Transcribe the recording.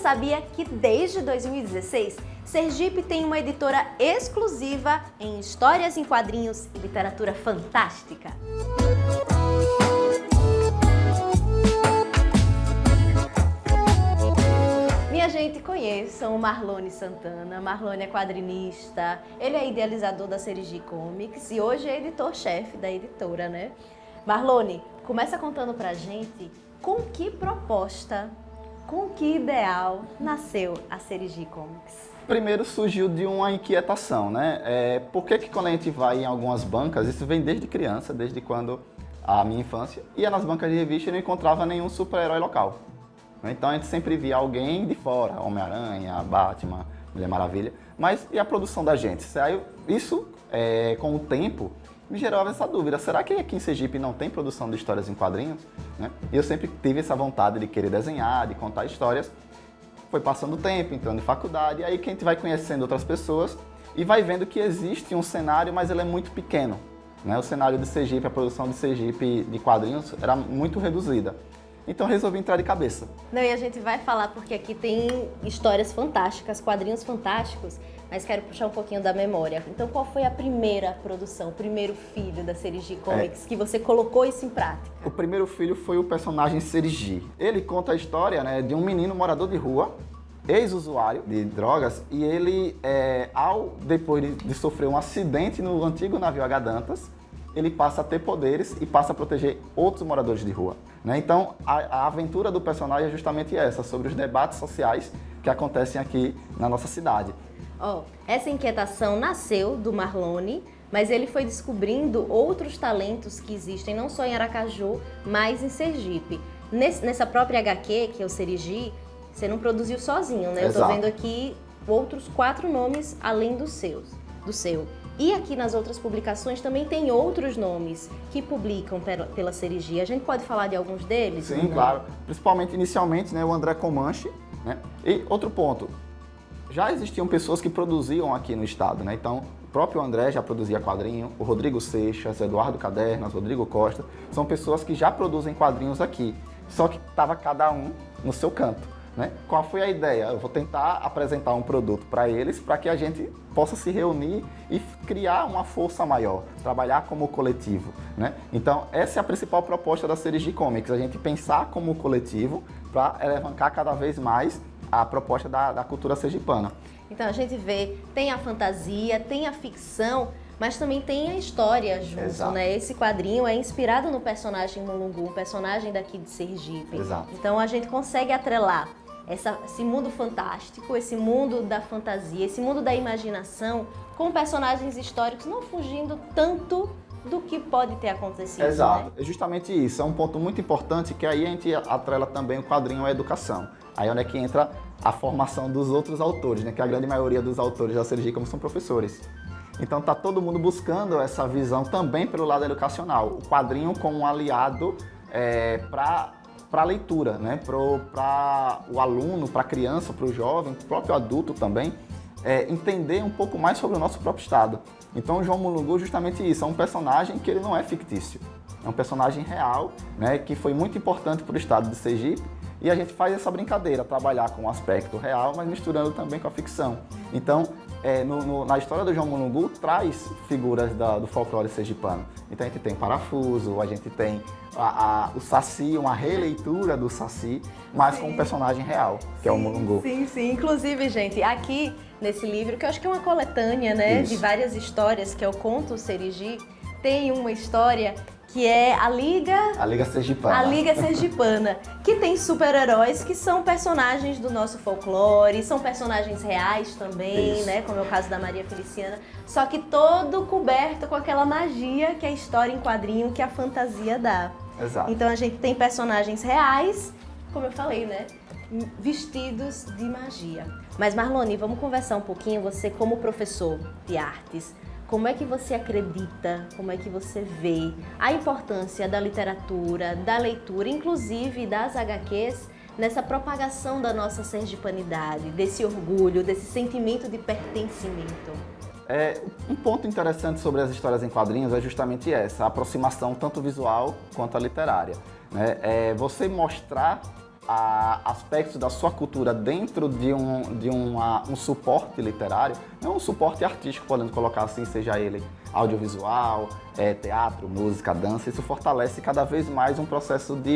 sabia que desde 2016, Sergipe tem uma editora exclusiva em histórias em quadrinhos e literatura fantástica? Minha gente, conheçam o Marlone Santana. Marlone é quadrinista, ele é idealizador da Serigi Comics e hoje é editor-chefe da editora, né? Marlone, começa contando pra gente com que proposta, com que ideal nasceu a Serigi Comics. Primeiro surgiu de uma inquietação, né? Por que quando a gente vai em algumas bancas, isso vem desde criança, desde quando a minha infância, ia nas bancas de revista e não encontrava nenhum super-herói local. Então a gente sempre via alguém de fora, Homem-Aranha, Batman, Mulher Maravilha, mas e a produção da gente? Isso, com o tempo, me gerava essa dúvida, será que aqui em Sergipe não tem produção de histórias em quadrinhos? Né? E eu sempre tive essa vontade de querer desenhar, de contar histórias. Foi passando o tempo, entrando em faculdade, e aí que a gente vai conhecendo outras pessoas e vai vendo que existe um cenário, mas ele é muito pequeno. Né? O cenário de Sergipe, a produção de Sergipe de quadrinhos era muito reduzida. Então resolvi entrar de cabeça. Não, e a gente vai falar porque aqui tem histórias fantásticas, quadrinhos fantásticos, mas quero puxar um pouquinho da memória. Então qual foi a primeira produção, o primeiro filho da Serigi Comics que você colocou isso em prática? O primeiro filho foi o personagem Serigi. Ele conta a história, né, de um menino morador de rua, ex-usuário de drogas, e ele, depois de sofrer um acidente no antigo navio H. Dantas, ele passa a ter poderes e passa a proteger outros moradores de rua. Né? Então, a aventura do personagem é justamente essa, sobre os debates sociais que acontecem aqui na nossa cidade. Essa inquietação nasceu do Marlone, mas ele foi descobrindo outros talentos que existem, não só em Aracaju, mas em Sergipe. Nessa própria HQ, que é o Serigi, você não produziu sozinho, né? Exato. Eu tô vendo aqui outros 4 nomes além do seu. E aqui nas outras publicações também tem outros nomes que publicam pela Serigi. A gente pode falar de alguns deles? Sim, claro. Principalmente, inicialmente, né, o André Comanche. Né? E outro ponto, já existiam pessoas que produziam aqui no estado. Né? Então, o próprio André já produzia quadrinho, o Rodrigo Seixas, Eduardo Cadernas, Rodrigo Costa. São pessoas que já produzem quadrinhos aqui. Só que estava cada um no seu canto. Né? Qual foi a ideia? Eu vou tentar apresentar um produto para eles, para que a gente possa se reunir e criar uma força maior, trabalhar como coletivo. Né? Então, essa é a principal proposta da Serigi Comics, a gente pensar como coletivo para alavancar cada vez mais a proposta da cultura sergipana. Então, a gente vê, tem a fantasia, tem a ficção, mas também tem a história junto, Exato. Né? Esse quadrinho é inspirado no personagem Mulungu, um personagem daqui de Sergipe. Exato. Então, a gente consegue atrelar esse mundo fantástico, esse mundo da fantasia, esse mundo da imaginação, com personagens históricos não fugindo tanto do que pode ter acontecido. Exato, né? É justamente isso. É um ponto muito importante que aí a gente atrela também o quadrinho à educação. Aí é onde é que entra a formação dos outros autores, né? Que a grande maioria dos autores da Serigi Comics são professores. Então tá todo mundo buscando essa visão também pelo lado educacional. O quadrinho como um aliado para a leitura, né? Para o aluno, para a criança, para o jovem, para o próprio adulto também, entender um pouco mais sobre o nosso próprio estado. Então o João Mulungu é justamente isso, é um personagem que ele não é fictício, é um personagem real, né? Que foi muito importante para o estado de Sergipe, e a gente faz essa brincadeira, trabalhar com o aspecto real, mas misturando também com a ficção. Então, na história do João Mulungu, traz figuras do folclore sergipano. Então a gente tem Parafuso, a gente tem o Saci, uma releitura do Saci, mas com um personagem real, que é o Mulungu. Sim. Inclusive, gente, aqui nesse livro, que eu acho que é uma coletânea, né, de várias histórias, que é o Conto Serigi, tem uma história que é a Liga Sergipana. A Liga Sergipana, que tem super-heróis que são personagens do nosso folclore, são personagens reais também, né? Como é o caso da Maria Feliciana, só que todo coberto com aquela magia que é a história em quadrinho, que a fantasia dá. Exato. Então a gente tem personagens reais, como eu falei, né? Vestidos de magia. Mas Marlone, vamos conversar um pouquinho, você como professor de artes, como é que você acredita, como é que você vê a importância da literatura, da leitura, inclusive das HQs, nessa propagação da nossa sergipanidade, desse orgulho, desse sentimento de pertencimento? Um ponto interessante sobre as histórias em quadrinhos é justamente essa, a aproximação tanto visual quanto a literária. Né? Você mostrar aspectos da sua cultura dentro de um suporte literário, não um suporte artístico, podendo colocar assim, seja ele audiovisual, teatro, música, dança, isso fortalece cada vez mais um processo de